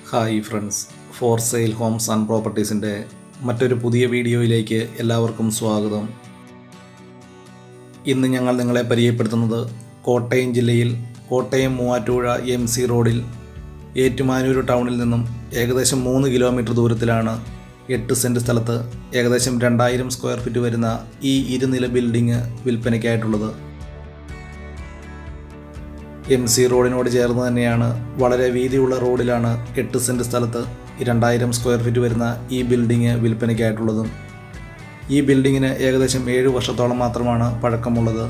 Hi friends, for sale homes and പ്രോപ്പർട്ടീസിൻ്റെ മറ്റൊരു പുതിയ വീഡിയോയിലേക്ക് എല്ലാവർക്കും സ്വാഗതം. ഇന്ന് ഞങ്ങൾ നിങ്ങളെ പരിചയപ്പെടുത്തുന്നത് കോട്ടയം ജില്ലയിൽ കോട്ടയം മൂവാറ്റുപുഴ MC റോഡിൽ ഏറ്റുമാനൂർ ടൗണിൽ നിന്നും ഏകദേശം 3 കിലോമീറ്റർ ദൂരത്തിലാണ് 8 സെൻറ്റ് സ്ഥലത്ത് ഏകദേശം 2000 സ്ക്വയർ ഫീറ്റ് വരുന്ന ഈ ഇരുനില ബിൽഡിംഗ് വിൽപ്പനയ്ക്കായിട്ടുള്ളത്. MC റോഡിനോട് ചേർന്ന് തന്നെയാണ്, വളരെ വീതിയുള്ള റോഡിലാണ് 8 സെൻറ്റ് സ്ഥലത്ത് 2000 സ്ക്വയർ ഫീറ്റ് വരുന്ന ഈ ബിൽഡിംഗ് വിൽപ്പനയ്ക്കായിട്ടുള്ളത്. ഈ ബിൽഡിങ്ങിന് ഏകദേശം 7 വർഷത്തോളം മാത്രമാണ് പഴക്കമുള്ളത്.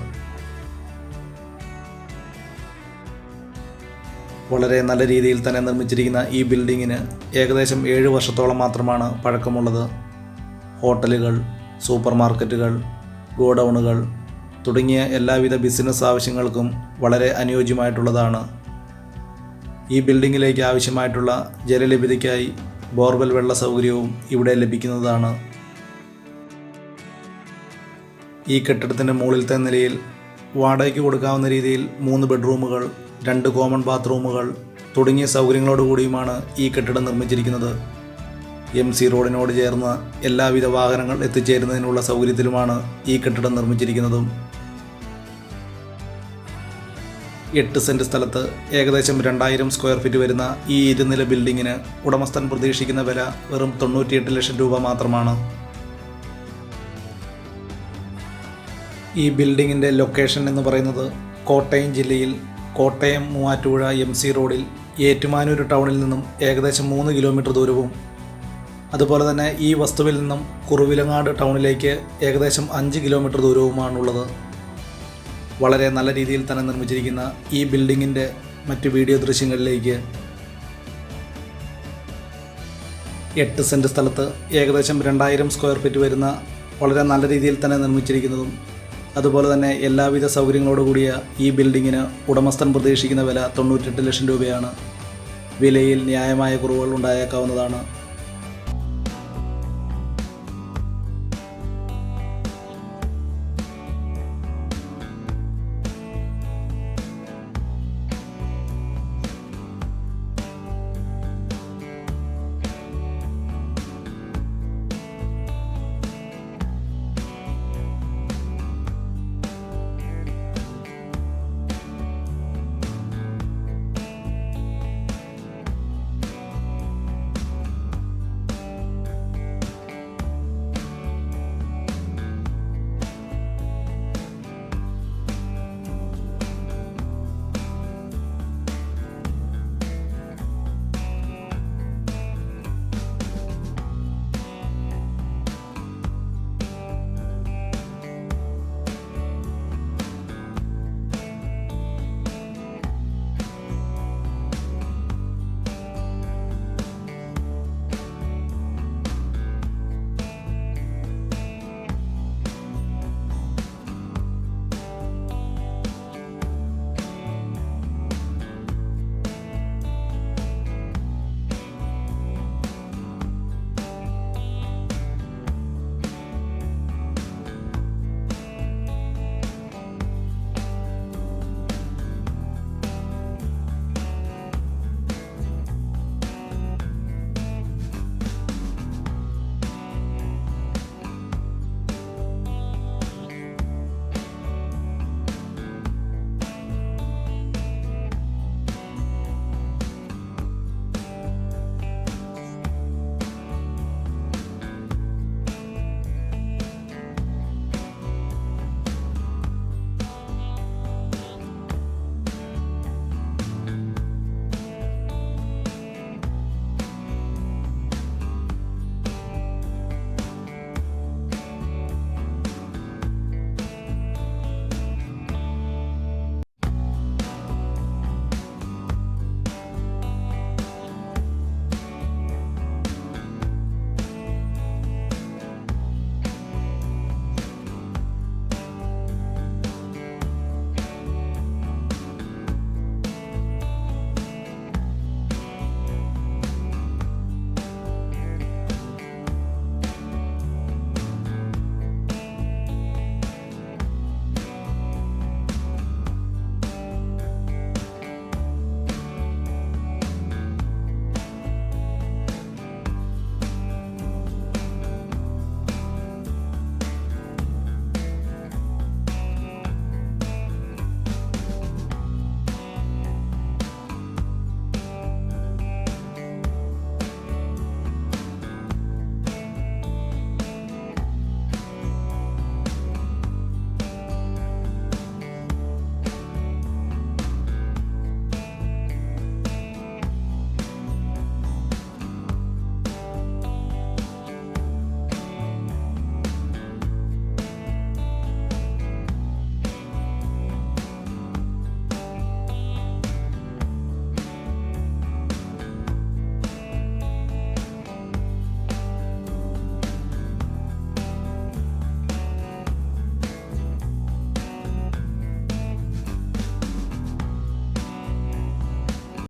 വളരെ നല്ല രീതിയിൽ തന്നെ നിർമ്മിച്ചിരിക്കുന്ന ഈ ബിൽഡിങ്ങിന് ഏകദേശം 7 വർഷത്തോളം മാത്രമാണ് പഴക്കമുള്ളത്. ഹോട്ടലുകൾ, സൂപ്പർ മാർക്കറ്റുകൾ, ഗോഡൗണുകൾ തുടങ്ങിയ എല്ലാവിധ ബിസിനസ് ആവശ്യങ്ങൾക്കും വളരെ അനുയോജ്യമായിട്ടുള്ളതാണ്. ഈ ബിൽഡിങ്ങിലേക്ക് ആവശ്യമായിട്ടുള്ള ജലലഭ്യതയ്ക്കായി ബോർവെൽ വെള്ള സൗകര്യവും ഇവിടെ ലഭിക്കുന്നതാണ്. ഈ കെട്ടിടത്തിൻ്റെ മുകളിലത്തെ നിലയിൽ വാടകയ്ക്ക് കൊടുക്കാവുന്ന രീതിയിൽ 3 ബെഡ്റൂമുകൾ, 2 കോമൺ ബാത്റൂമുകൾ തുടങ്ങിയ സൗകര്യങ്ങളോടുകൂടിയുമാണ് ഈ കെട്ടിടം നിർമ്മിച്ചിരിക്കുന്നത്. MC റോഡിനോട് ചേർന്ന് എല്ലാവിധ വാഹനങ്ങൾ എത്തിച്ചേരുന്നതിനുള്ള സൗകര്യത്തിലുമാണ് ഈ കെട്ടിടം നിർമ്മിച്ചിരിക്കുന്നതും. 8 സെൻറ്റ് സ്ഥലത്ത് ഏകദേശം 2000 സ്ക്വയർ ഫീറ്റ് വരുന്ന ഈ ഇരുനില ബിൽഡിങ്ങിന് ഉടമസ്ഥൻ പ്രതീക്ഷിക്കുന്ന വില വെറും 98 ലക്ഷം രൂപ മാത്രമാണ്. ഈ ബിൽഡിങ്ങിൻ്റെ ലൊക്കേഷൻ എന്ന് പറയുന്നത് കോട്ടയം ജില്ലയിൽ കോട്ടയം മൂവാറ്റുപുഴ MC റോഡിൽ ഏറ്റുമാനൂർ ടൗണിൽ നിന്നും ഏകദേശം 3 കിലോമീറ്റർ ദൂരവും, അതുപോലെ തന്നെ ഈ വസ്തുവിൽ നിന്നും കുറുവിലങ്ങാട് ടൗണിലേക്ക് ഏകദേശം 5 കിലോമീറ്റർ ദൂരവുമാണുള്ളത്. വളരെ നല്ല രീതിയിൽ തന്നെ നിർമ്മിച്ചിരിക്കുന്ന ഈ ബിൽഡിങ്ങിൻ്റെ മറ്റ് വീഡിയോ ദൃശ്യങ്ങളിലേക്ക്. 8 സെൻറ്റ് സ്ഥലത്ത് ഏകദേശം 2000 സ്ക്വയർ ഫീറ്റ് വരുന്ന വളരെ നല്ല രീതിയിൽ തന്നെ നിർമ്മിച്ചിരിക്കുന്നതും, അതുപോലെ തന്നെ എല്ലാവിധ സൗകര്യങ്ങളോടുകൂടിയ ഈ ബിൽഡിങ്ങിന് ഉടമസ്ഥൻ പ്രതീക്ഷിക്കുന്ന വില 98 ലക്ഷം രൂപയാണ്. വിലയിൽ ന്യായമായ കുറവുകൾ ഉണ്ടായേക്കാവുന്നതാണ്.